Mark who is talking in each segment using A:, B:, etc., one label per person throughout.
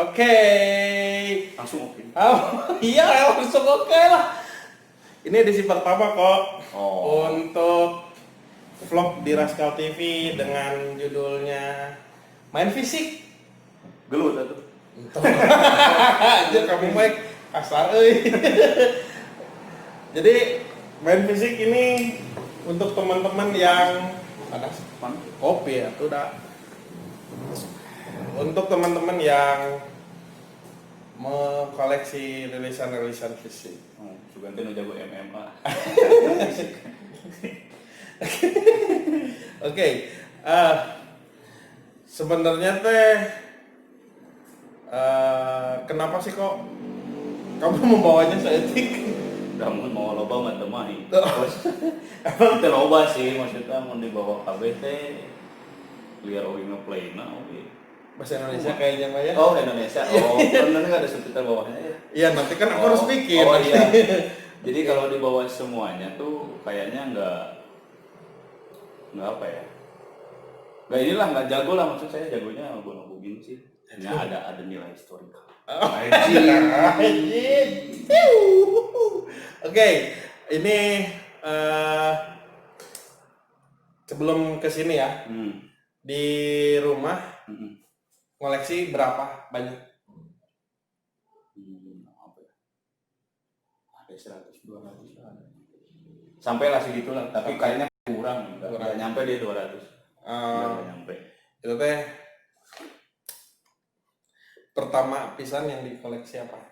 A: Oke.
B: Langsung oke.
A: Oh, iya langsung oke lah. Ini edisi pertama kok.
B: Oh.
A: Untuk vlog di Rascal TV dengan judulnya Main Fisik.
B: Gelut atuh.
A: Anjir kamu Mike kasar euy. Jadi Main Fisik ini untuk teman-teman yang ada kopi ya, tuh dah. Untuk teman-teman yang mengkoleksi rilisan-rilisan fisik.
B: Suganti nu jago MMA.
A: Oke, sebenarnya teh kenapa sih kok kamu membawanya seetik?
B: Namun mau loba mah teu main. Emang teu loba sih maksudnya mun dibawa kabeh teh liar oge ngeplayna oge.
A: Bahasa Indonesia kayaknya Mbak ya?
B: Oh, Indonesia. Oh, kan enggak ada subtitle bawahnya ya.
A: Iya, nanti kan aku harus bikin.
B: Oh iya. Jadi kalau dibawa semuanya tuh kayaknya enggak apa ya? Enggak inilah, enggak jago lah maksud saya, jagonya album-album gini sih. Hanya ada nilai historical.
A: Anjing. Oke, ini sebelum kesini ya, di rumah koleksi berapa banyak?
B: Apa ya? Ada 100, 200. Sampailah segitulah, tapi kayaknya kurang. Enggak nyampe dia 200. Enggak nyampe.
A: Itu teh pertama pisan yang dikoleksi apa?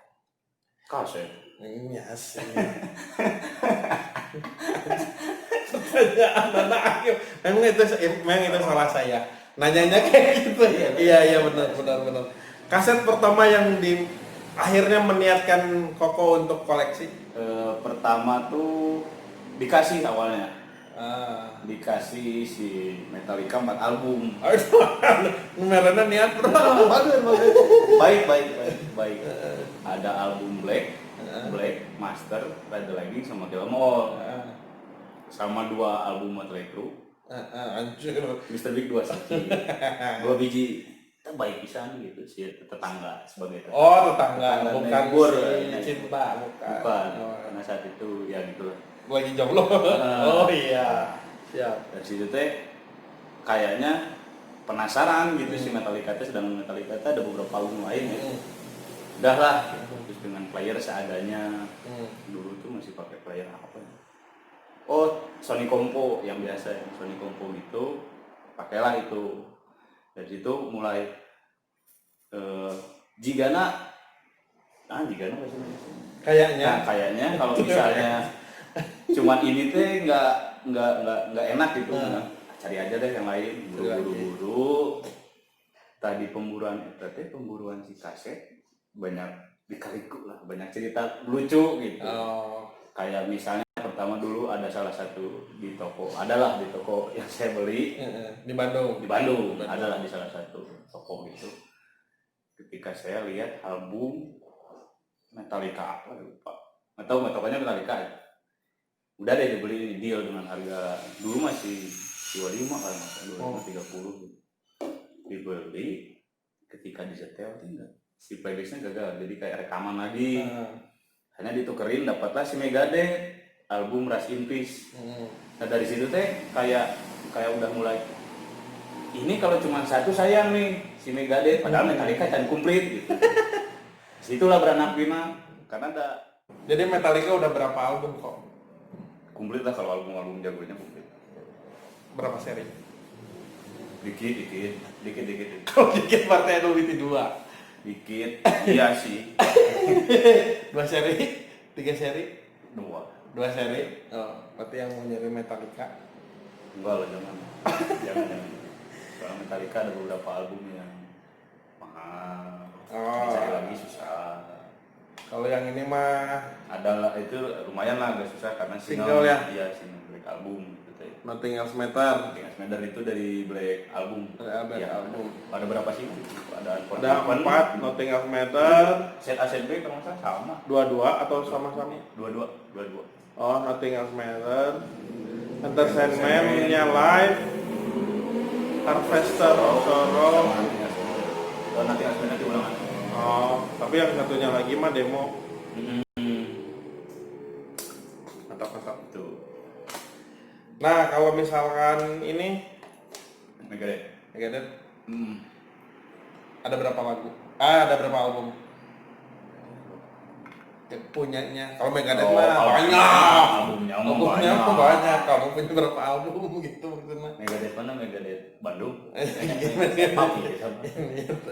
B: Kaset.
A: Iya sih. Pertanyaan anak aku. Memang itu salah saya. Nanyanya kayak gitu. Iya benar. Kaset pertama yang akhirnya meniatkan Koko untuk koleksi?
B: Pertama tuh dikasih awalnya. Dikasih si Metallica 4 album.
A: Numerana niat bro.
B: Baik. Ada album Black Master, Ride the Lightning sama Kill 'Em All. Sama 2 album Motley Crue.
A: Anjir.
B: Mr. Big 2 saksi. 2 biji baik pisan gitu sih tetangga sebagai tetangga.
A: Oh, tetangga bukan
B: bur
A: cinta, bukan.
B: Karena saat itu ya gitu lah.
A: Lagi jomblo. Oh iya. Siap.
B: Dari situ teh kayaknya penasaran gitu si Metallica teh, sedang Metallica teh ada beberapa album lain ya. Udah lah, terus dengan player seadanya. Dulu tuh masih pakai player apa ya? Oh, Sony Compo yang biasa ya, Sony Compo gitu. Pakailah itu. Dari situ mulai Gigana nggak sih? Kayaknya kalau misalnya cuman ini teh nggak enak gitu. Cari aja deh yang lain, buru-buru. Tadi pemburuan si kaset banyak dikaliku lah, banyak cerita lucu gitu. Kayak misalnya pertama dulu ada salah satu di toko yang saya beli
A: di Bandung
B: adalah di salah satu toko gitu. Ketika saya lihat album Metallica apa lupa, atau tokonya Metallica, udah deh dibeli, deal dengan harga dulu masih 25 kalau nggak salah, 30 gitu. Dibeli, ketika disetel tinggal si playlistnya gagal, jadi kayak rekaman lagi. Hanya ditukerin, dapatlah si Megadeth album Rust in Peace. Nah dari situ teh kayak udah mulai, ini kalau cuma satu sayang nih si Megadeth, padahal Metallica can komplit gitu. Situlah beranak pinak karena ada.
A: Jadi Metallica udah berapa album kok?
B: Komplit lah, kalau album jagonya komplit.
A: Berapa seri?
B: Dikit.
A: Kalau dikit berarti ada lebih 2.
B: Dikit, iya sih.
A: 2 seri? 3 seri?
B: 2
A: seri? Oh, berarti yang mau nyari Metallica?
B: Enggak lah, jangan. Kalau Metallica ada beberapa album yang mahal. Cari lagi susah.
A: Kalau yang ini mah
B: ada, itu lumayan lah, agak susah karena
A: single ya?
B: Iya, single Black album gitu.
A: Nothing Else Matter.
B: Itu dari Black album.
A: Album.
B: Ada berapa sih?
A: Ada 4 Nothing Else Matter.
B: Set A set B kalau nggak salah sama.
A: 2 atau sama-sama?
B: 2.
A: Oh, Nothing Else Matter. Entertainment-nya Live. Harvester of Sorrow.
B: Nothing Else Matter diulang.
A: Oh, tapi yang satunya lagi mah demo. Mantap.
B: Itu
A: Nah, kalau misalkan ini
B: Megadeth.
A: ada berapa lagu? Ada berapa album? Punyanya. Kalau Megadeth mah banyak. Albumnya mah banyak. Kamu punya berapa album gitu maksudnya?
B: Megadeth mana? Megadeth Bandung.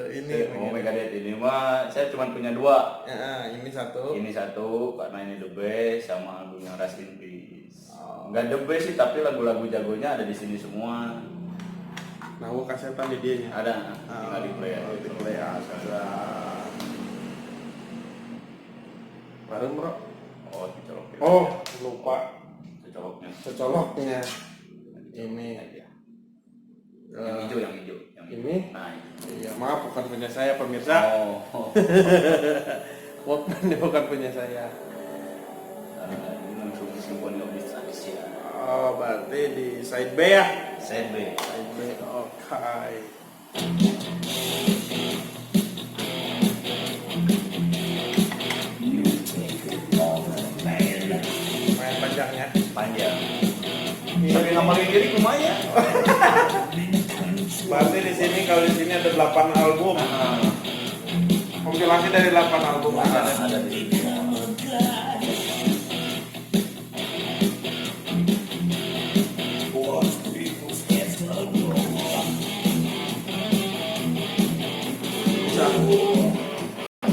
A: Ini.
B: Megadeth ini mah saya cuma punya 2.
A: Ya, ini satu.
B: Ini satu karena ini the best, sama album yang Rest in Peace. Enggak the best sih, tapi lagu-lagu jagonya ada di sini semua.
A: Nah, gua kasetan di dianya.
B: Ada, tinggal di play aja.
A: Di play aja. Bareng, Bro.
B: Oh, dicolok.
A: Oh, lupa.
B: Dicoloknya.
A: Secoloknya. Ini.
B: Yang hijau.
A: Ini?
B: Nah,
A: Iya, maaf bukan punya saya pemirsa.
B: Oh.
A: Walkman ini bukan punya saya.
B: Ini langsung Symphony of Destruction.
A: Oh, berarti di side B ya?
B: Side B.
A: Side B, oke. Main panjangnya.
B: Panjang. Tapi ngapalin diri lumayan.
A: Berarti di sini kalau di sini ada 8 album. Kompilasi dari 8 album
B: Ada di sini.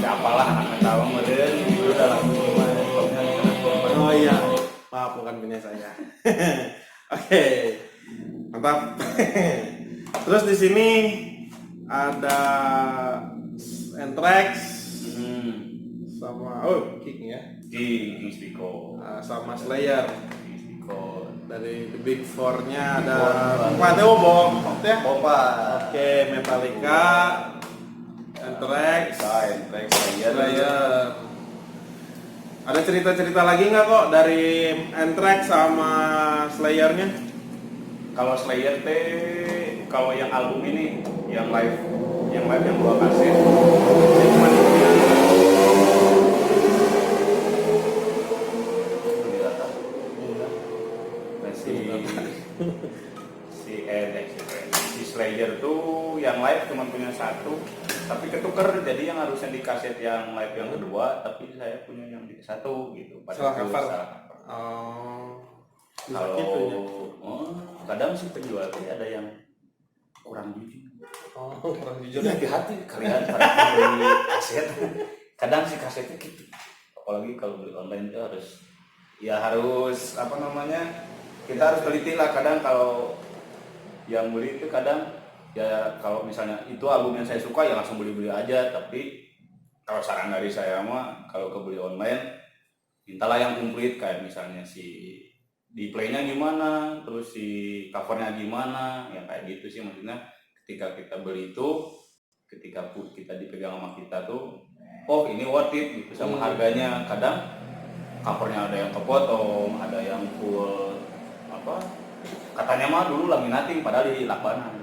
B: Apalah anak ketawa modern itu udah lagu
A: Oh iya, maaf bukan punya saya. Oke, mantap. Terus di sini ada Anthrax sama King ya,
B: King Spiko,
A: sama Slayer.
B: King Spiko.
A: Dari The Big Four-nya ada Mateo Bong ya.
B: Opa.
A: Oke, Metallica, Anthrax, Slayer. Ada cerita-cerita lagi nggak kok dari Anthrax sama Slayer-nya?
B: Kalau Slayer teh, kalau yang album ini, yang live yang 2 kaset, saya cuma punya si Slayer tuh yang live cuma punya 1, tapi ketuker, jadi yang harusnya di kaset yang live yang kedua, tapi saya punya yang di 1 gitu.
A: Salah cover.
B: Kalau kadang sih penjualnya ada yang kurang jujur.
A: Kurang jujur.
B: Jadi hati-hati kalian pada beli kaset. Kadang sih kasetnya gitu. Apalagi kalau beli online itu harus apa namanya? Kita harus teliti lah. Kadang kalau yang beli itu kadang ya kalau misalnya itu album yang saya suka ya langsung beli aja. Tapi kalau saran dari saya mah kalau kebeli online mintalah yang komplit, kayak misalnya si di playnya gimana, terus si covernya gimana, yang kayak gitu sih. Maksudnya ketika kita beli itu, ketika kita dipegang sama kita tuh, oh ini worth it gitu sama harganya. Kadang covernya ada yang kepotong, ada yang full apa, katanya mah dulu laminating padahal di lakbanan.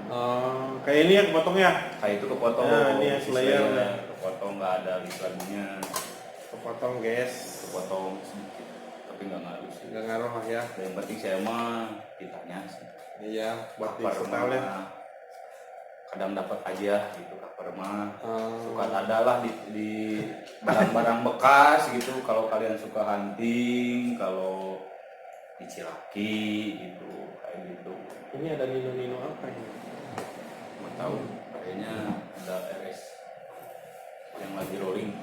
A: Kayak ini ya kepotongnya?
B: Kayak itu kepotong.
A: Ini ya Slayer ya.
B: Kepotong, nggak ada list lagunya.
A: Kepotong guys.
B: Kepotong sedikit, tapi nggak ngaruh sih.
A: Nggak ngaruh lah ya.
B: Yang penting saya mah kitanya sih.
A: Iya, buat di
B: Cover
A: setelnya.
B: mah kadang dapat aja gitu, cover mah. Suka ada lah di barang-barang bekas gitu. Kalau kalian suka hunting, kalau di Cilaki gitu, kayak gitu.
A: Ini ada Nino apa ini?
B: Nggak tahu, kayaknya ada RS yang lagi rolling.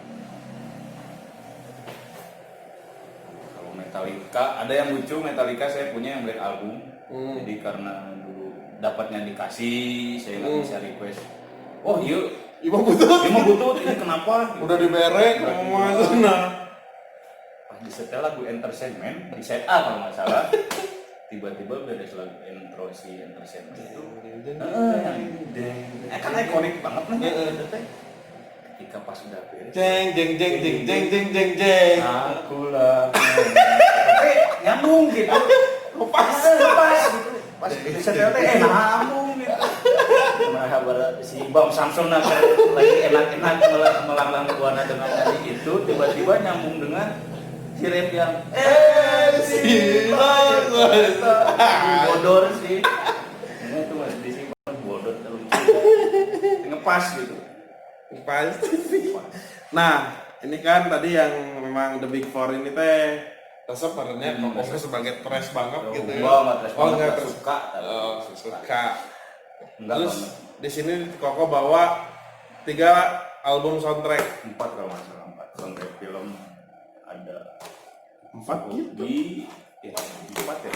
B: Kalau Metallica, ada yang lucu. Metallica saya punya yang Black Album. Jadi karena dulu dapatnya dikasih, saya nggak bisa request. Oh iya,
A: Ibu butut.
B: ini kenapa?
A: Udah diberek sama sana.
B: Pas di setel lagu Entertainment di set A kalau nggak salah, tiba-tiba beres lagu intro si Entertainment itu. Kan ikonik banget nih. Ketika pas udah beres,
A: Jeng jeng jeng jeng jeng jeng jeng jeng.
B: akulah. Nyambung gitu. Lepas gitu. Pas di setel nyambung gitu. Nah, kabar si Bang Samson kan lagi enak-enak melanglang buana dengan tadi itu tiba-tiba nyambung dengan si rap yang si bodor sih. Ini tuh masih disimpan bodor terus ngepas gitu.
A: Pasti sih. Nah, ini kan tadi yang memang The Big Four ini teh sebenarnya Koko sebagai trash banget gitu ya.
B: Enggak suka.
A: Suka.
B: Enggak.
A: Terus di sini Koko bawa 3 album soundtrack.
B: 4 kalau nggak salah 4 soundtrack film ada
A: 4 gitu.
B: Ya 4 ya.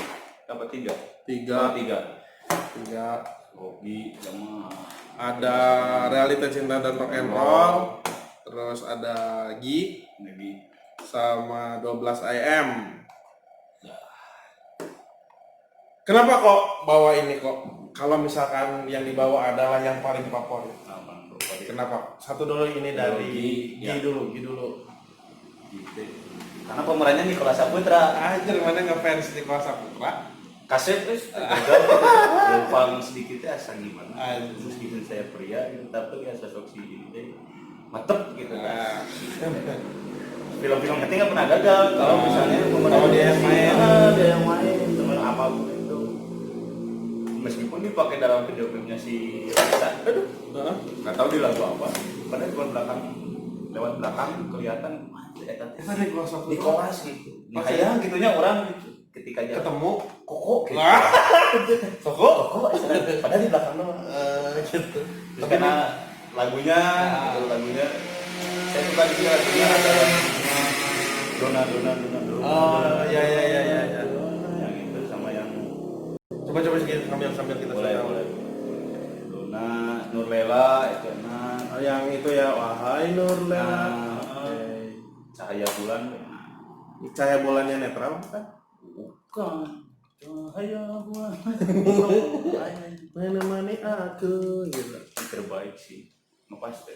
B: Apa 3?
A: 3
B: Hobi sama
A: ada Realita Cinta dan Rock and Roll. Terus ada Gi
B: lagi
A: sama 12 AM. Kenapa kok bawa ini kok? Kalau misalkan yang dibawa adalah yang paling favorit. Kenapa? Satu dulu ini dari Gi dulu.
B: Gitu. Karena pemerannya Nicholas Saputra.
A: Anjir, mana ngefans di Nicholas Saputra?
B: Kaset terus yang paling sedikitnya asa gimana? Meskipun saya pria gitu, tapi ya sosok si ini deh mantep gitu kan. Film-film ketika pernah gagal kalau misalnya
A: kalau dia yang main
B: teman apapun itu meskipun dipakai dalam video klipnya si Risa, nggak tahu di lagu apa, padahal lewat belakang kelihatan Nicholas gitu, kayak gitunya orang gitu. Ketika dia
A: ketemu
B: Koko gitu.
A: Koko
B: Padahal di belakang doang.
A: gitu.
B: Terus karena lagunya saya suka juga lagunya ada Dona.
A: Oh ya.
B: Yang itu sama yang
A: Coba sedikit sambil kita
B: boleh. Dona, Nurlela itu enak.
A: yang itu ya, Wahai Nurlela.
B: Cahaya bulan.
A: Cahaya bulannya netral kan?
B: Bukan. Cahaya bulan.
A: Menemani aku gitu.
B: Terbaik sih. Ngepas deh.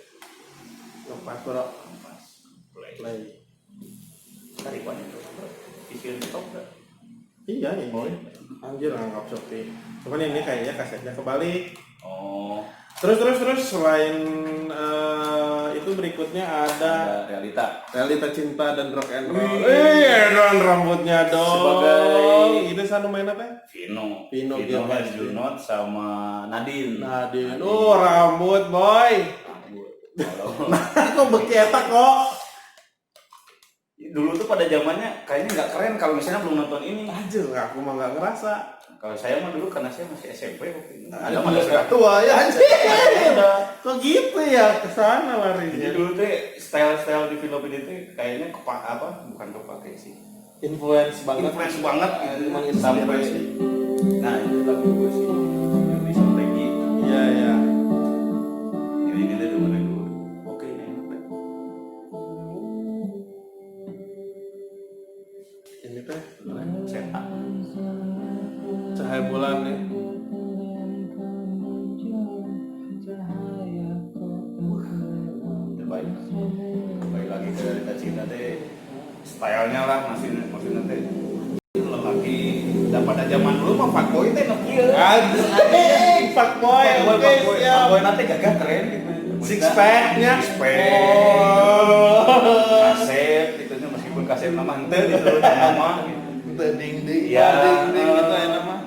A: Lepas bro.
B: Play. Tarikannya tuh. Isi top enggak?
A: Iya ini. Anjir nganggap Shopee. Cuman ini kayaknya kasetnya kebalik.
B: Oh.
A: Terus selain itu berikutnya ada Realita Cinta dan Rock and Roll. Don rambutnya dong.
B: Sebagai
A: itu satu main apa?
B: Vino Junot sama Nadine.
A: Oh rambut boy. Nah kok beketak kok.
B: Dulu tuh pada zamannya kayaknya nggak keren kalau misalnya belum nonton ini.
A: Anjir, aku mah nggak ngerasa.
B: Kalau saya mah dulu karena saya masih SMP waktu itu.
A: Ada mana sudah tua ya anjir. Kok gitu ya kesana larinya.
B: Jadi dulu tuh style di film ini tuh kayaknya bukan kepake sih.
A: Influence banget
B: emang sampai nah itu lagu gue sih yang bisa lagi
A: iya
B: ini dulu oke ini enak
A: ini teh
B: cetak
A: Cahaya Bulan nih
B: terbaik kembali lagi ke Realita Cinta deh stylenya lah masih nanti lelaki pada zaman dulu mah fuckboy teh nekieu.
A: Fuckboy
B: Fuckboy nanti gagah keren gitu.
A: Six pack-nya.
B: Kaset itu meskipun kaset nama henteu gitu nama
A: gitu. Ding
B: ya
A: gitu ya nama.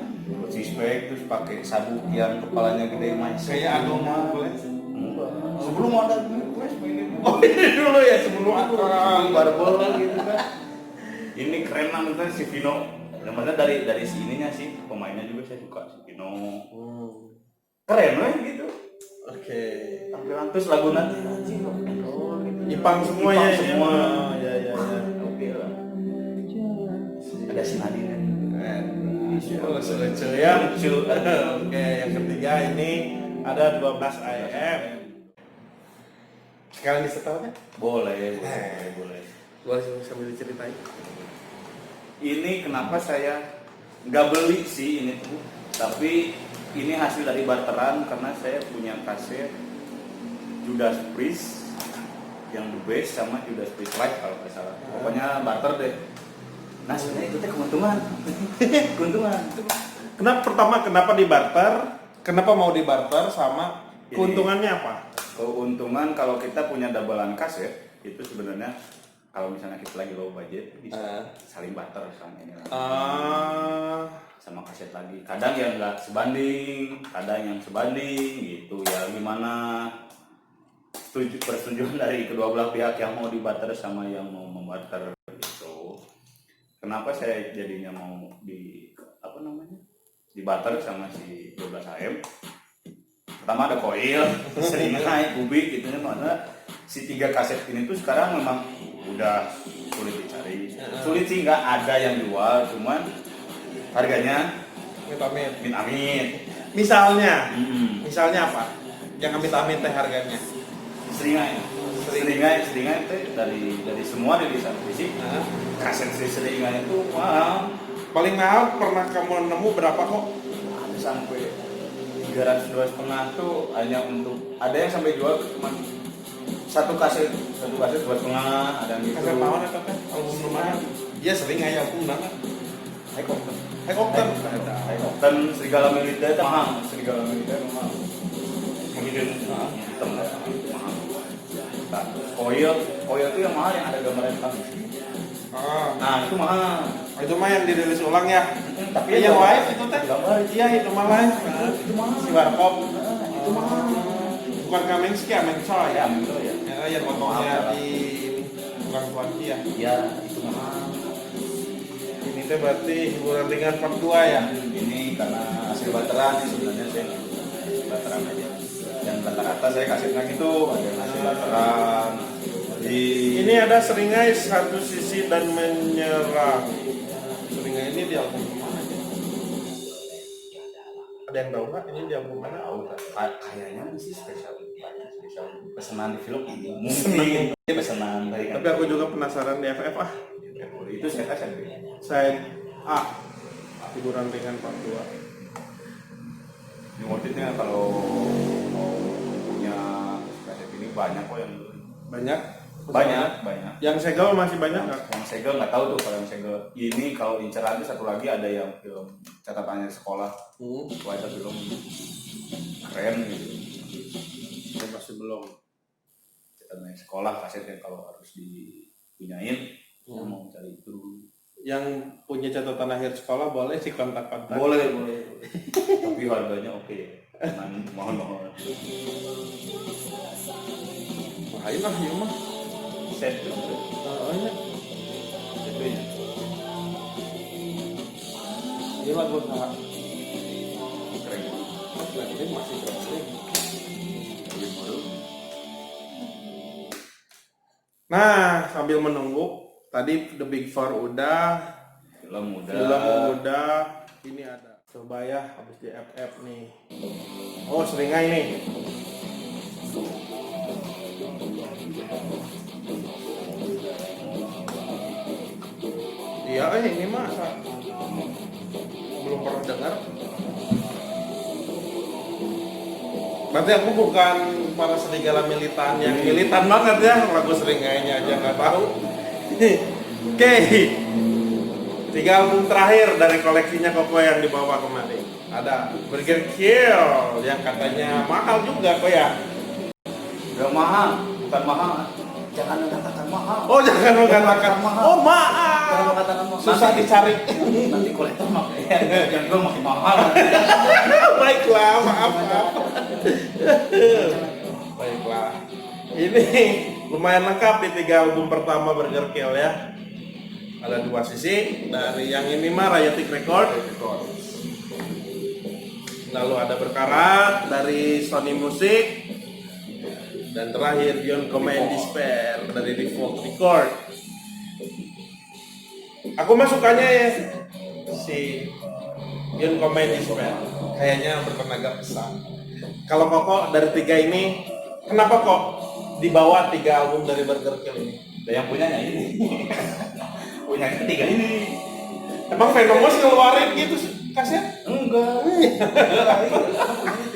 B: Six pack terus pakai sabuk yang kepalanya gede mas.
A: Kayak Agoma Flash.
B: Sebelum ada Flash ini.
A: Oh ini dulu ya sebelum
B: barbel gitu kan. Ini keren namanya si Vino. Namanya dari si ininya sih pemainnya juga saya suka si Vino. Keren lah gitu.
A: Oke.
B: Tampilan terus lagu nanti anjing gitu.
A: Ipang semua ya.
B: Semua.
A: Ya.
B: Oke lah. Ada si Nadine.
A: Lucu ya. Oke, yang ketiga ini ada 12 AM. Sekalian disetelnya?
B: Boleh.
A: Boleh sambil diceritain.
B: Ini kenapa saya nggak beli sih ini tuh, tapi ini hasil dari barteran karena saya punya kaset Judas Priest yang The Best sama Judas Priest Live kalau nggak salah. Pokoknya barter deh. Nah sebenarnya itu teh keuntungan.
A: Kenapa di barter? Kenapa mau di barter sama Keuntungannya apa?
B: Keuntungan kalau kita punya doublean kaset itu sebenarnya kalau misalnya kita lagi low budget bisa saling barter sama ini lagi. Sama kaset lagi. Kadang yang nggak sebanding, kadang yang sebanding gitu ya, gimana persetujuan dari kedua belah pihak yang mau dibarter sama yang mau membarter itu. Kenapa saya jadinya mau dibarter sama si 12 AM? Pertama ada koil, seringai, kubik gitu ya, mana si 3 kaset ini tuh sekarang memang udah sulit dicari. Sulit sih, nggak ada yang jual, cuman harganya amit-amit.
A: Misalnya apa? Yang amit-amit teh harganya?
B: Seringai teh dari semua rilisan fisik. Kaset seringai itu mahal.
A: Paling mahal pernah kamu nemu berapa kok?
B: Ada sampai 300-2,5 tuh hanya untuk, ada yang sampai jual cuma satu kaset 2,5, ada yang gitu.
A: Kaset tahun atau kan? Album lumayan. Iya seringai album banget.
B: High Serigala Militer itu mahal. Kemudian hitam mahal. Koil itu yang mahal, yang ada gambar hitam. Nah itu mahal.
A: Itu mah yang dirilis ulang ya.
B: Tapi
A: yang live itu teh.
B: Iya
A: itu mah live.
B: Itu mahal.
A: Si Warkop.
B: Itu mahal.
A: Bukan Kamenski, Amencoy
B: ya. Ya.
A: Yang fotonya di bukan Kuanti ya.
B: Iya, itu mahal.
A: Ini teh berarti hiburan ringan part 2 ya.
B: Ini karena hasil bateran sih sebenarnya, saya bateran aja. Yang rata-rata saya kasih lagi tuh ada hasil bateran.
A: Ini ada seringai satu sisi dan menyerang. Seringai ini di album mana ya? Ada yang tahu nggak ini di album mana?
B: Kayaknya sih spesial pesanan di film ini mungkin pesanan dari.
A: Tapi aku juga penasaran di FF
B: itu saya kasih.
A: Saya hiburan ringan part 2.
B: Ini motifnya kalau mau punya kaset ini banyak kok yang banyak.
A: Yang segel masih banyak nggak?
B: Yang segel nggak tahu tuh kalau yang segel. Ini kalau inceran itu satu lagi ada yang film catatannya sekolah. Wah itu film keren gitu.
A: Saya masih belum.
B: Catatannya sekolah kasetnya kalau harus dipunyain, saya mau cari itu dulu.
A: Yang punya catatan akhir sekolah boleh sih kontak-kontak.
B: Boleh. Tapi harganya oke. Mohon.
A: Ayo lah, yuk mah.
B: Set tuh.
A: Iya.
B: Setnya.
A: Ini lagu apa?
B: Keren.
A: Ini masih keren. Nah, sambil menunggu, tadi The Big Four udah, film udah, ini ada. Coba ya, habis di FF nih. Oh, seringai nih. Iya, ini mah belum pernah dengar. Berarti aku bukan para serigala militan yang militan banget ya, lagu seringainya aja nggak tahu. Oke, 3 album terakhir dari koleksinya Koko yang dibawa kemari. Ada Burger Kill yang katanya mahal juga kok ya.
B: Gak mahal, bukan mahal. Jangan mengatakan mahal.
A: Oh, jangan mengatakan mahal. Oh, maaf.
B: Jangan mengatakan mahal.
A: Susah dicari.
B: Nanti kolektor makanya yang gue makin mahal.
A: Baiklah, maaf. Baiklah. Ini lumayan lengkap di 3 album pertama Burger Kill ya. Ada 2 sisi. Dari yang ini mah Riotic Record. Lalu ada Berkarat dari Sony Music. Dan terakhir Beyond Command Despair dari Default Record. Aku mah sukanya ya si Beyond Command Despair. Kayaknya bertenaga besar. Kalau Koko dari 3 ini, kenapa kok dibawa 3 album dari Burger Kill ini?
B: Yang punyanya ini. Punyanya 3 ini.
A: Emang Venomous ngeluarin gitu kaset?
B: Enggak. Punyanya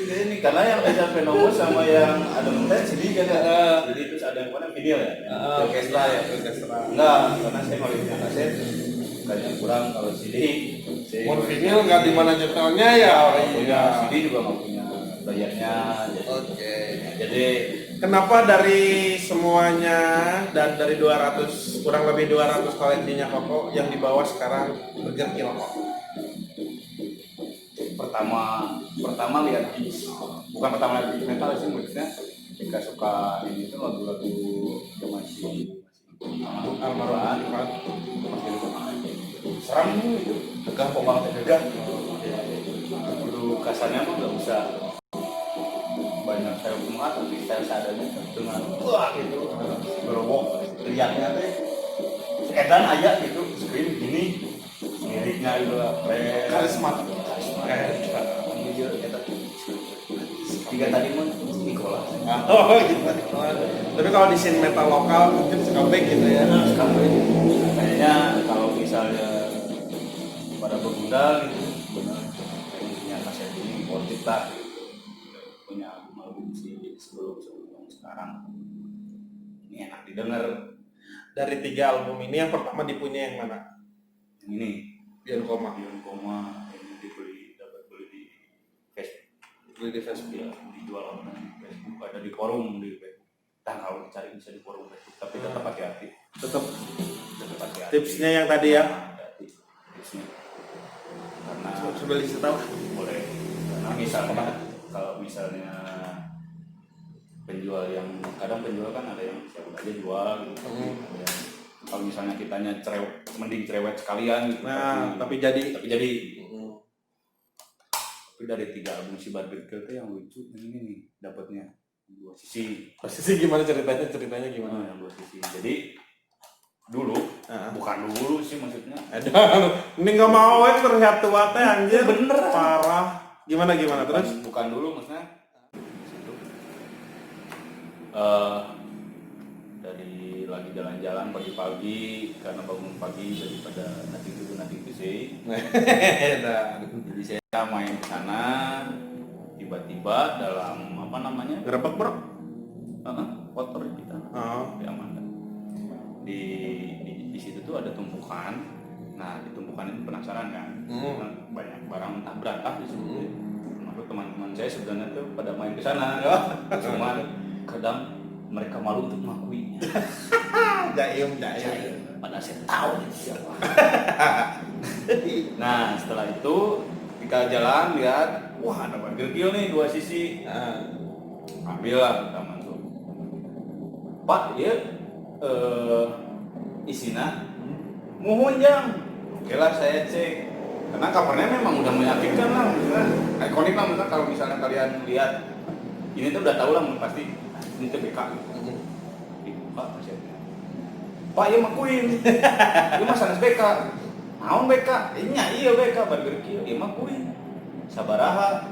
B: 3 ini. Karena yang ada Venomous sama yang ada Mentet CD kan ada. Jadi terus ada yang mana video ya? Orkestra ya. Enggak, karena saya mau punya kaset. Kayaknya kurang kalau CD.
A: Mau vinyl nggak di mana nyetelnya ya?
B: Punya CD juga nggak punya bayarnya.
A: Oke.
B: Jadi
A: Kenapa dari semuanya dan dari 200 kurang lebih 200 koleksinya Koko yang di bawah sekarang Burger Kill Koko?
B: pertama lihat bukan pertama lihat metal sih, maksudnya jika suka ini tuh lagu-lagu yang masih
A: Almarhum Ivan.
B: seram itu tegah kok banget tegah. Dulu kasarnya mah nggak usah banyak saya umat, tapi saya seadanya dengan wah gitu berwok teriaknya teh edan aja gitu scream gini liriknya itu
A: Karismatik.
B: jujur kita tiga tadi mah Nikola
A: Oh gitu. Tapi kalau di scene metal lokal mungkin scumbag gitu ya.
B: kayaknya kalau misalnya pada berguna gitu benar punya kaset ini worth lah punya album sih sebelum sekarang ini enak didengar.
A: Dari 3 album ini yang pertama dipunya yang mana?
B: Yang ini
A: Bion Koma.
B: Bion Koma ini dapat beli di Facebook,
A: Beli di Facebook.
B: ya, dijual online di Facebook, ada di forum di Facebook. Nah, kalau cari bisa di forum Facebook, tapi tetap hati-hati.
A: Tetap
B: Hati-hati.
A: tipsnya yang tadi ya.
B: Hati-hati tipsnya. Karena
A: Coba dikasih tahu.
B: boleh. Karena misalnya kalau misalnya penjual yang kadang penjual kan ada yang siapa aja jual gitu. Ada yang, kalau misalnya kitanya mending cerewet sekalian gitu.
A: Nah, tapi jadi
B: Tapi dari 3 album si Barbecue itu yang lucu yang ini nih dapatnya 2 sisi.
A: posisi gimana ceritanya? Ceritanya gimana?
B: Yang 2 sisi. Jadi dulu bukan dulu sih maksudnya.
A: Ini nggak mau terlihat tua teh anjir.
B: Bener.
A: Parah. Gimana terus?
B: Bukan dulu maksudnya. Dari lagi jalan-jalan pagi-pagi karena bangun pagi daripada nanti itu sih. Jadi saya main ke sana tiba-tiba dalam apa namanya
A: Gerebek bro.
B: kotor kita di Amanda di situ tuh ada tumpukan. Nah di tumpukan itu penasaran kan banyak barang entah berantah di situ. Lalu teman-teman saya sebenarnya tuh pada main ke sana cuman kadang mereka malu untuk mengakuinya.
A: Jaim.
B: Padahal saya tahu itu siapa. Nah setelah itu ketika jalan lihat wah ada Burger Kill nih 2 sisi. Ambil lah kita masuk. Pak ya isina muhun jang. Oke lah saya cek karena covernya memang udah meyakinkan lah, ikonik lah. Misalnya kalau misalnya kalian lihat ini tuh udah tahu lah pasti ini tuh BK. Dibuka kasetnya. Pak ya makuin. Ini mah sanes BK. Naon BK? Iya BK Burger Kill. Ieu mah kuin. Sabaraha?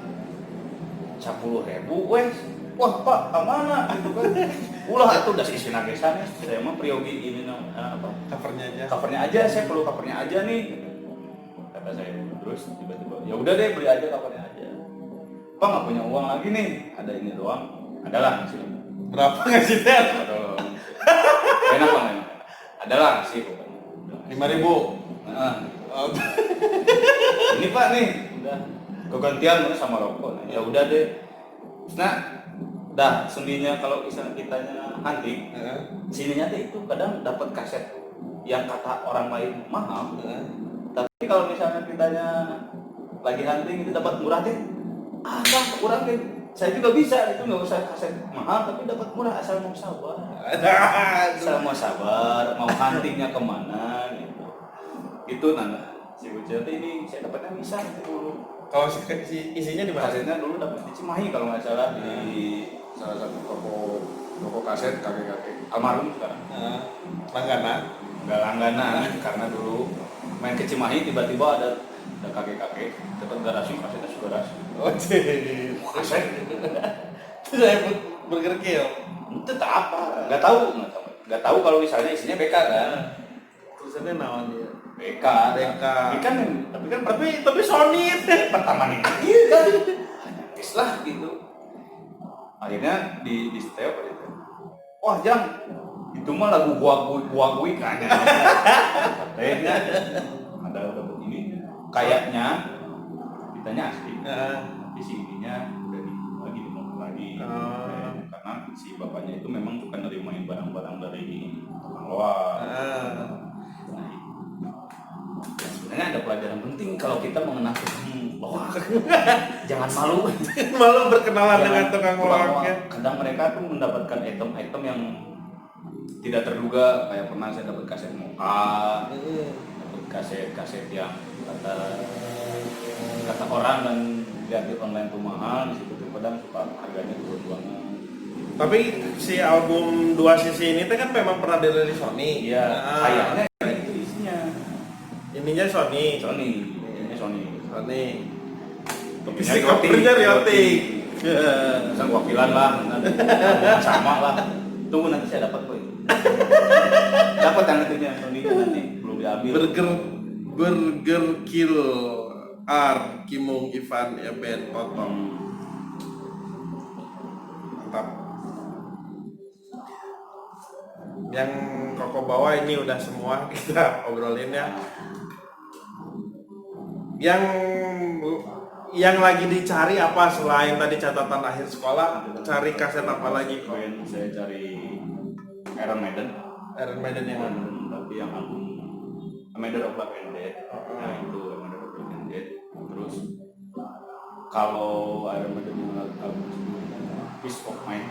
B: 10.000 wes. Wah Pak, kemana? Gitu kan. Ulah atuh udah sisi nagesan. Saya mah priogi ini apa? Covernya aja, saya perlu covernya aja nih. Kata saya terus tiba-tiba, ya udah deh beli aja covernya aja. Pak nggak punya uang lagi nih, ada ini doang. Adalah sih.
A: Berapa ngasih teh?
B: Enak bang, enak. Adalah sih.
A: 5.000.
B: Ini Pak nih, udah kegantian sama rokok. Ya udah deh. Nah, dah sendinya kalau misalnya kitanya hunting, sininya tuh itu kadang dapat kaset yang kata orang lain mahal. Tapi kalau misalnya kitanya lagi hunting itu dapat murah deh. Bang, kurang deh. Saya juga bisa itu nggak usah kaset mahal tapi dapat murah asal mau sabar. Asal mau sabar, mau huntingnya kemana gitu. Itu nana si Ucil ini saya dapatnya bisa itu dulu.
A: Kalau isinya di mana?
B: Kasetnya dulu dapat di Cimahi kalau nggak salah di salah satu toko kaset kakek-kakek almarhum sekarang.
A: Langganan.
B: Nggak langganan karena dulu main ke Cimahi tiba-tiba ada kakek-kakek dapat garasi kasetnya garasi.
A: Oh cih.
B: Kaset.
A: Saya Burger Kill.
B: Itu tak apa, nggak tahu kalau misalnya isinya BK kan.
A: Tulisannya naon dia?
B: BK.
A: Tapi Sony
B: Pertama nih, iya kan, nangis lah gitu. Akhirnya di setel gitu. Wah Jang, itu mah lagu gua kan. Katanya ada begini, kayaknya kitanya asli. Di sininya udah si bapaknya itu memang suka nerimain barang-barang dari tukang loak. Nah, sebenarnya ada pelajaran penting kalau kita mengenal tukang loak. Jangan malu.
A: Malu berkenalan dengan tukang loaknya.
B: Kadang mereka tuh mendapatkan item-item yang tidak terduga, kayak pernah saya dapat kaset Moka, dapat kaset yang kata orang dan lihat di online tuh mahal, di situ tuh kadang suka harganya turun banget.
A: Tapi si album 2 sisi ini kan memang pernah dirilis Sony.
B: Iya, sayangnya itu isinya.
A: Ininya Sony.
B: Ini Sony.
A: Tapi
B: Ininya
A: si covernya Ryotic.
B: Bisa wakilan lah, sama lah. Tunggu nanti saya dapat kok itu. Dapat yang itunya Sony nanti belum diambil.
A: Burger Kill R Kimung Ivan Eben Potong. Mantap. Yang Koko bawa ini udah semua kita obrolin ya. Yang lagi dicari apa selain tadi catatan akhir sekolah? Cari kaset apa lagi kok?
B: Saya cari Iron Maiden
A: yang mana?
B: tapi yang album Maiden of Black and Dead. Nah itu Maiden of Black and Dead. Terus kalau Iron Maiden yang album Peace of Mind,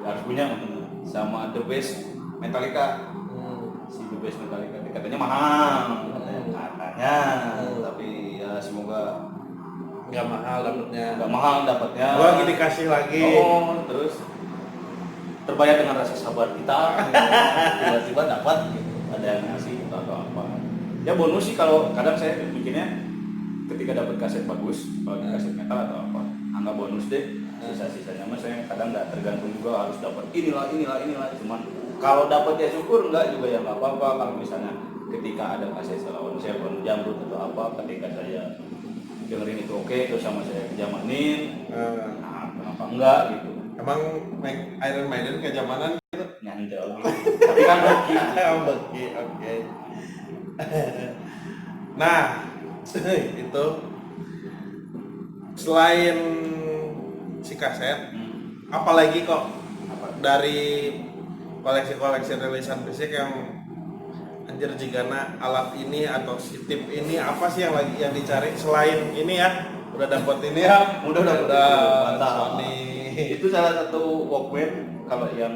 B: harus punya sama The Best Metallica. Si The Best Metallica katanya mahal, katanya. Tapi ya semoga
A: Nggak
B: mahal dapatnya.
A: Gua lagi dikasih lagi.
B: Terus terbayar dengan rasa sabar kita, tiba-tiba dapat gitu. Ada yang ngasih atau apa. Ya bonus sih kalau kadang saya bikinnya ketika dapat kaset bagus, kalau kaset metal atau apa, anggap bonus deh. Sisa-sisanya mah saya kadang nggak tergantung juga harus dapat inilah. Cuman kalau dapat ya syukur, enggak juga ya nggak apa-apa. Kalau misalnya ketika ada kaset selawan saya pun jamrut atau apa, ketika saya dengerin itu oke, terus sama saya kejamanin, nah kenapa enggak gitu.
A: Emang Iron Maiden kejamanan gitu?
B: Nyantol gitu. Tapi kan bagi.
A: Oke. Nah, itu selain si kaset, apalagi kok dari koleksi-koleksi rilisan fisik yang anjir jigana alat ini atau si tip ini apa sih yang dicari selain ini ya? Udah dapet ini ya?
B: Udah mantap.
A: Sony.
B: Itu salah satu Walkman kalau yang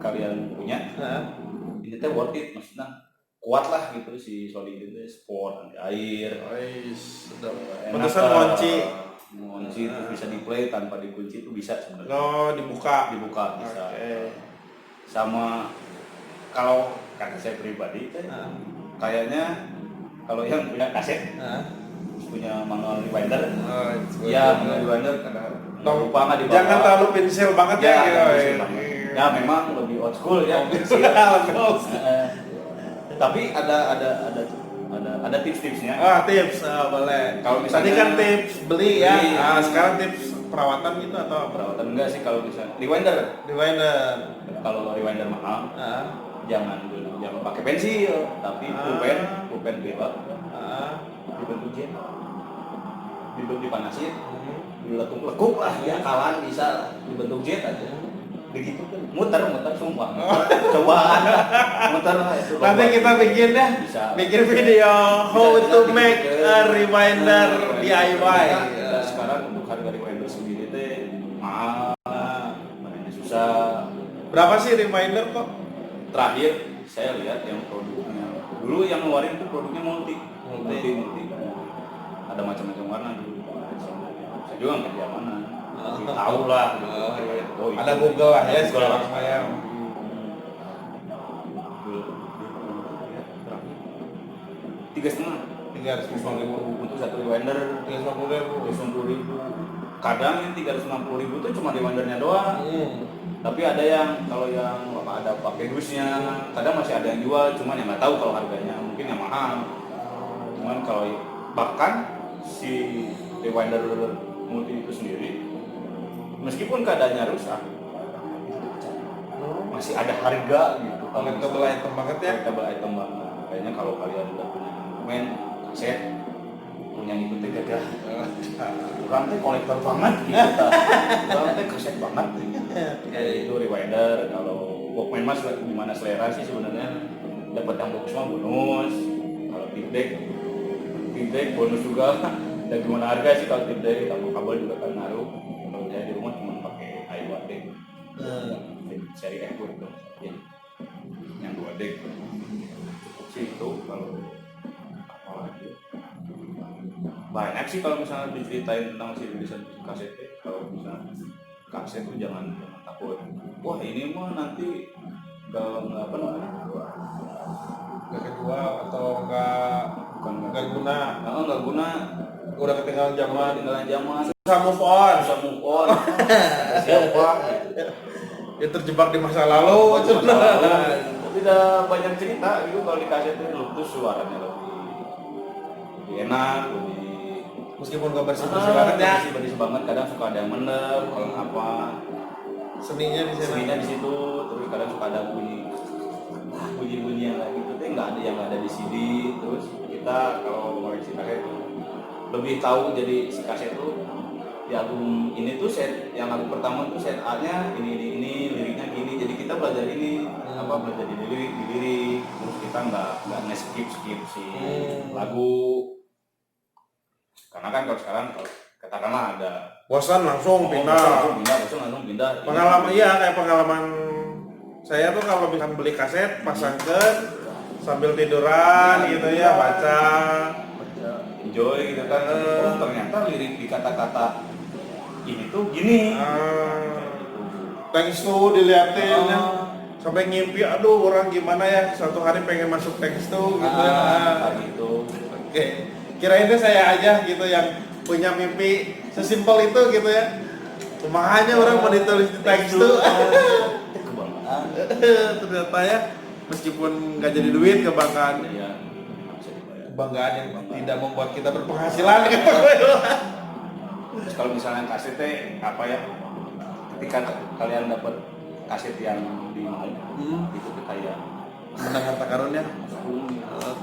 B: kalian punya. Ini teh worth it, maksudnya kuat lah gitu si Sony itu sport anti air.
A: Sudah. Pedesan kunci
B: terus bisa di play tanpa dikunci itu bisa sebenarnya.
A: Oh, dibuka
B: bisa.
A: Okay.
B: Sama kalau kata saya pribadi kayaknya kalau yang punya kaset punya manual rewinder, manual rewinder karena lupa nggak dibawa.
A: Jangan terlalu pensil banget ya.
B: Ya memang lebih old school ya. Tapi ada tips-tipsnya.
A: Tips boleh.
B: Kalau misalnya
A: tadi kan tips beli ya. Sekarang tips perawatan gitu atau
B: perawatan enggak sih kalau misalnya rewinder. Kalau rewinder mahal, jangan pakai pensil, tapi pulpen bebas. Dibentuk jet, dipanasin, dilekuk lah ya, kawan bisa dibentuk jet aja. Begitu kan, muter sumpah. Cobaan, muter lah itu.
A: Nanti kita bikin deh, bikin video how to make a rewinder DIY.
B: Sekarang untuk harga rewinder sendiri teh mahal, makanya susah.
A: Berapa sih rewinder kok?
B: Terakhir saya lihat yang produknya dulu yang ngeluarin itu produknya multi. Ada macam-macam warna dulu. Saya juga nggak kerja mana. Tahu lah.
A: Ada Google lah ya sekarang saya.
B: 350.000 untuk satu rewinder. 350.000. Kadang yang 350.000 itu cuma rewindernya doang. Tapi ada yang kalau yang ada pakai dusnya, kadang masih ada yang jual, cuman yang nggak tahu kalau harganya mungkin yang mahal. Cuman kalau bahkan si rewinder multi itu sendiri, meskipun keadaannya rusak, masih ada harga gitu.
A: Collectible item banget ya.
B: Collectible item banget. Kayaknya kalau kalian udah punya dokumen, kaset, punya itu tegak. Orang teh kolektor banget gitu. Orang teh kaset banget. Itu rewinder. Kalau Walkman mas gimana selera sih sebenarnya, dapat yang bagus mah bonus. Kalau tip deck bonus juga. Dan gimana harga sih kalau tip deck, tambah kabel juga kan ngaruh. Kalau saya di rumah cuma pakai i2 deck, seri Echo itu, jadi yang 2 deck cukup sih itu. Kalau apalagi banyak sih kalau misalnya diceritain tentang si rilisan kaset. Kalau misalnya kaset tuh jangan takut, wah ini mah nanti nggak apa namanya,
A: nggak kejual atau nggak guna,
B: nggak guna,
A: udah ketinggalan zaman, susah move on.
B: Siapa
A: ya terjebak di masa lalu.
B: tapi udah banyak cerita gitu. Kalau di kaset itu lupus suaranya lebih enak,
A: meskipun gak bersih-bersih banget ya,
B: bersih banget. Kadang suka ada yang menep, kalau apa
A: seninya di
B: situ. Terus kadang suka ada bunyi yang kayak gitu, tapi nggak ada yang ada di CD. Terus kita kalau ngoleksi kaset lebih tahu. Jadi si kaset tuh di album ini tuh set yang lagu pertama tuh set A-nya ini liriknya gini. Jadi kita belajar ini belajar di lirik. Terus kita nggak nge-skip si lagu. Karena kan kalau sekarang katakanlah ada
A: bosan langsung pindah. Pengalaman kayak pengalaman saya tuh kalau bisa beli kaset pasangkan sambil tiduran gitu ya, baca
B: enjoy gitu kan. Ternyata lirik di kata-kata ini tuh gini.
A: Thanks to diliatin ya. Sampai ngimpi, aduh orang gimana ya suatu hari pengen masuk thanks to gitu ya.
B: Gitu.
A: Oke. Kirain itu saya aja gitu yang punya mimpi sesimpel itu gitu ya. Makanya orang mau ditulis di thanks to. Ternyata ya, meskipun nggak jadi duit, kebanggaan yang tidak membuat kita berpenghasilan gitu.
B: Terus kalau misalnya kaset apa ya, ketika kalian dapat kaset yang dimau itu kayak
A: menang harta karunnya.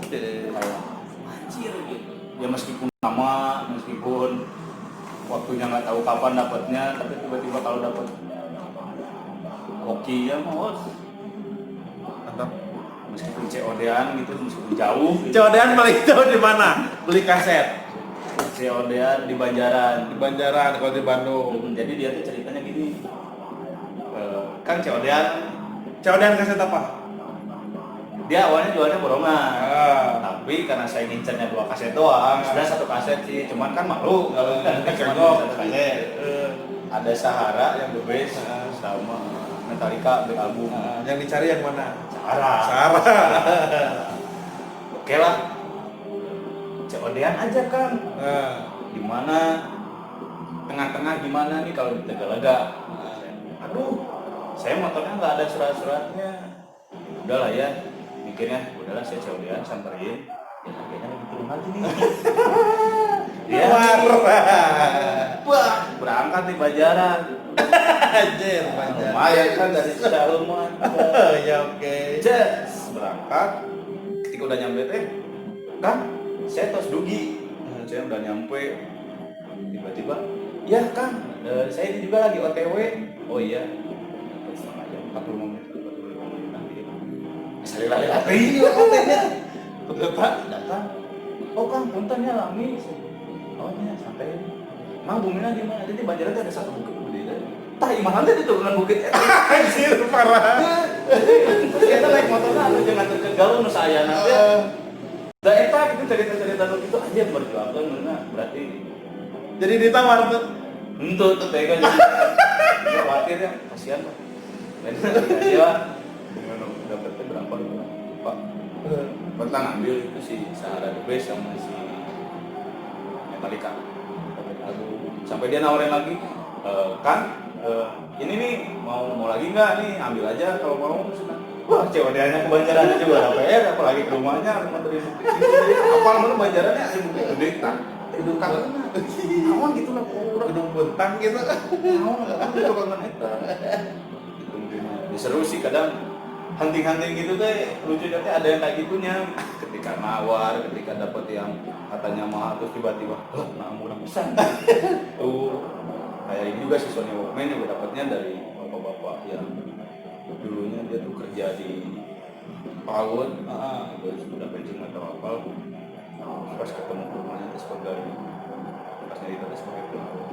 B: Oke. Kayak anjir gitu ya, meskipun lama, meskipun waktunya nggak tahu kapan dapatnya, tapi tiba-tiba kalau dapat hoki ya mau
A: mantap.
B: Meskipun COD-an gitu, meskipun jauh gitu.
A: COD-an paling jauh di mana? Beli kaset
B: COD-an di Banjaran
A: kalau di Bandung.
B: Jadi dia tuh ceritanya gini, kan COD-an
A: kaset apa?
B: Dia awalnya jualnya borongan, tapi karena saya ngincernya 2 kaset doang, sebenarnya 1 kaset sih, cuman kan malu kalau kan cuma 1 kaset. Ada Sahara yang the best sama Metallica Black Album.
A: Yang dicari yang mana?
B: Sahara. Oke lah, COD-an aja kan. Di mana? Tengah-tengah gimana nih kalau di Tegalega? Aduh, saya motornya nggak ada surat-suratnya. Udahlah ya, mikirnya udahlah saya COD-an samperin, ya harganya lebih turun lagi nih. Dia berangkat di Banjaran.
A: Anjir,
B: lumayan kan dari Cialuman.
A: Ya oke.
B: Berangkat, ketika udah nyampe kan saya tos dugi. Saya udah nyampe, tiba-tiba, ya kan, saya ini juga lagi OTW. Oh iya, setengah jam, 45 menit. Sekali lagi OTW-nya. Datang. Oh Kang, punten ya lami. Oh iya, santai. Mang bumina gimana? Jadi Banjaran ada 1 bukit gede. Tah iman teh di turunan bukit eta.
A: Anjir, parah.
B: Terus kita naik motornya anu jangan terkegalu nu saayana teh. Da eta gitu cerita-cerita nu kitu aja berjuangkeun beuna berarti.
A: Jadi ditawar tuh.
B: Henteu tuh teh kan. Khawatir ya, kasihan mah. Lain kali ya. Dapatnya berapa Pak? Pernah ngambil itu si Sahara The Best sama si Metallica. Sampai dia nawarin lagi, ini nih mau lagi nggak nih, ambil aja kalau mau. Wah, COD-nya ke Banjarannya juga ada PR, apalagi ke rumahnya harus nganterin bukti. Apa namanya Banjarannya ada bukti gede kan? Gedung kangen, awan gitu lah,
A: gedung bentang gitu.
B: Awan itu kangen eta. Seru sih kadang hunting-hunting gitu teh, lucunya teh ada yang kayak gitunya. Ketika nawar, ketika dapat yang katanya mahal terus tiba-tiba, nah murah pisan. Tuh kayak ini juga si Sony Walkman juga dapatnya dari bapak-bapak yang dulunya dia tuh kerja di PAUD, terus udah pensiun atau apa, pas ketemu rumahnya itu sebagai pasnya itu sebagai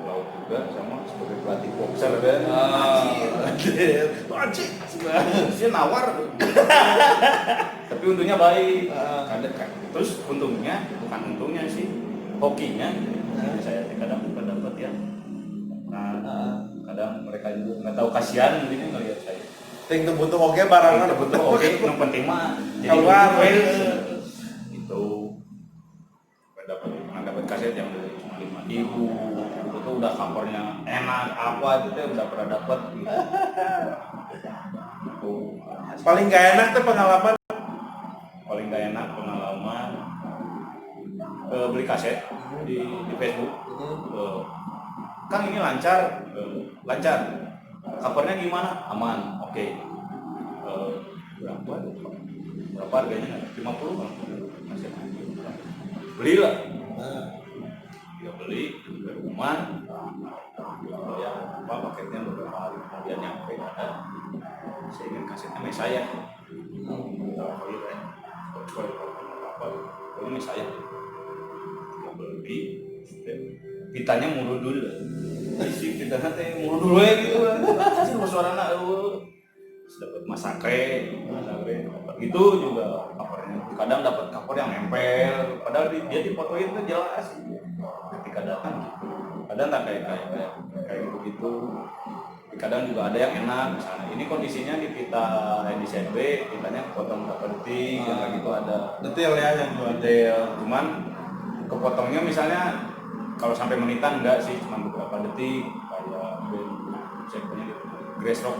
B: pelaut juga sama sebagai pelatih boxer kan.
A: Anjir.
B: Dia nawar, tapi untungnya baik. Terus untungnya bukan untungnya sih, hokinya saya kadang suka dapat ya. Nah, kadang mereka juga nggak tahu kasihan mungkin ngelihat saya.
A: Ting tuh butuh oke barangan.
B: Betul oke, yang penting mah jadi
A: keluar
B: itu pernah dapat kaset yang cuma 5.000 itu udah covernya enak apa itu teh udah pernah dapat gitu.
A: Paling gak enak tuh pengalaman.
B: Paling gak enak pengalaman beli kaset di Facebook. Kang ini lancar, lancar. Covernya gimana? Aman, oke. Berapa harganya? 50 kan? Beli lah. Ya beli ke rumah. Ya apa paketnya beberapa hari kemudian nyampe ada. Saya ingin kasetnya saya. Ini saya. Beli. Pitanya murah dulu. Isi pitanya teh murah dulu ya gitu. Sih suarana dapat masakre itu juga covernya. Kadang dapat cover yang nempel, padahal dia difotoin tuh jelas. Ketika datang, kadang tak kayak begitu. Kadang juga ada yang enak. Misalnya ini kondisinya di pita edisi NB, pitanya kepotong berapa detik, yang kayak gitu ada.
A: Detail ya yang
B: Detail, cuman kepotongnya misalnya kalau sampai menitan enggak sih, cuma beberapa detik kayak saya punya gitu Grace Rock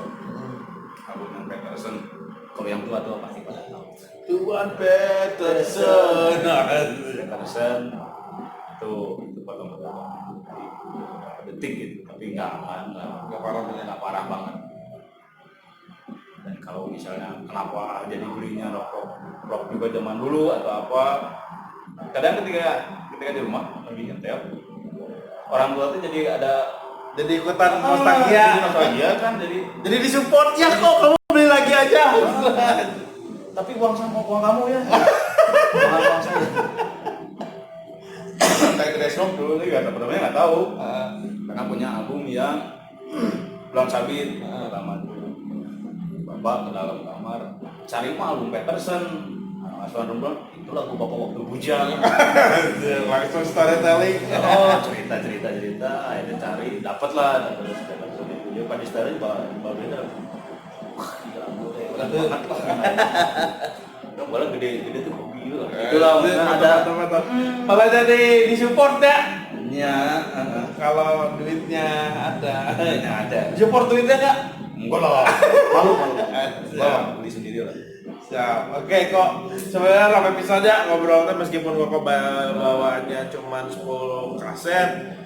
B: album Peterson. Kalau yang tua pasti pada tahu
A: Tuan Peterson
B: itu potong beberapa detik gitu, tapi nggak parah banget. Dan kalau misalnya kenapa jadi belinya rock juga zaman dulu atau apa, kadang ketika di rumah lagi nyetel, orang tua tuh jadi
A: ikutan nostalgia
B: kan,
A: jadi disupport ya kok kamu beli lagi aja.
B: Tapi uang kamu ya. Uang saya. Kayak Grace Rock dulu nih nggak tahu. Karena punya album yang Bulan Sabit pertama dulu. Bapak ke dalam kamar cari album Peterson. Aswan Rumble itu lagu bapak waktu bujang.
A: Langsung storytelling.
B: Cerita akhirnya cari dapat dia pada sekarang beda. Wah gila banget lah. Malah gede tuh gila. Itulah ada
A: malah jadi disupport ya. Ya, kalau duitnya ada. Support duitnya enggak?
B: Enggak lah. Malu. Beli sendiri lah.
A: Siap. Oke kok sebenarnya rame episode ngobrolnya meskipun kok bawaannya cuma 10 kaset,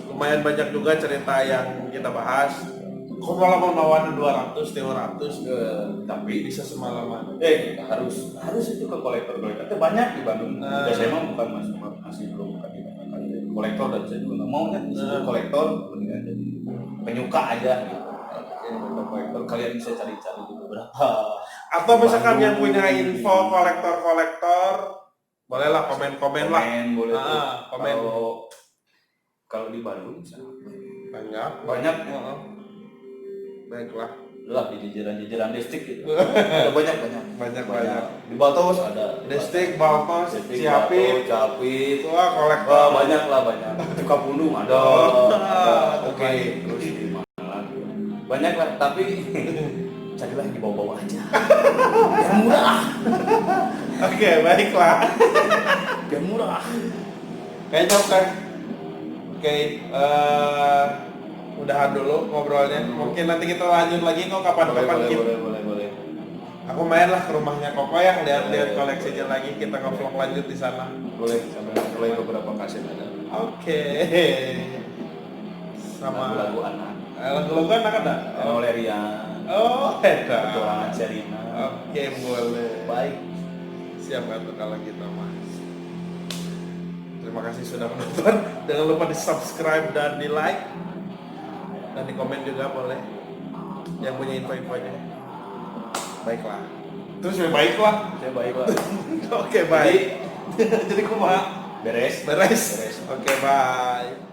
A: lumayan banyak juga cerita yang kita bahas. Kok malah bawaannya 200, 300
B: tapi
A: bisa semalaman.
B: Harus itu ke kolektor itu banyak di Bandung. Saya mah bukan masih belum bukan kolektor, dan saya juga nggak maunya kolektor, mendingan jadi penyuka aja gitu. Kolektor kalian bisa cari-cari di beberapa.
A: Atau misalkan yang punya info kolektor, bolehlah komen lah.
B: Boleh
A: komen.
B: Kalau di Bandung
A: banyak. Baiklah.
B: Lah di jajaran distrik gitu. Ada banyak. Di Baltos ada
A: distrik, Baltos, Ciapit.
B: Wah, kolektor banyak. Tukapundung ada.
A: Oke.
B: Terus di mana lagi? Banyak lah, tapi carilah yang di bawah-bawah aja. Yang murah.
A: Oke, baiklah.
B: Yang murah.
A: Kayaknya Oke, udahan dulu ngobrolnya. Mungkin nanti kita lanjut lagi kok kapan-kapan.
B: Boleh.
A: Aku main lah ke rumahnya Koko ya, lihat koleksinya lagi, kita nge-vlog lanjut di sana.
B: Boleh, sampai mulai beberapa kaset ada.
A: Oke. Sama
B: lagu anak.
A: Lagu anak ada?
B: Lerian.
A: Hebat.
B: Petualangan Sherina.
A: Oke, boleh.
B: Baik.
A: Siap atau kalau gitu mas. Terima kasih sudah menonton. Jangan lupa di subscribe dan di like dan di komen juga boleh. yang punya info-infonya. Baiklah. Terus ya baiklah.
B: Saya baik lah.
A: Oke, baik. Jadi kumaha?
B: Beres.
A: Beres. Oke, bye.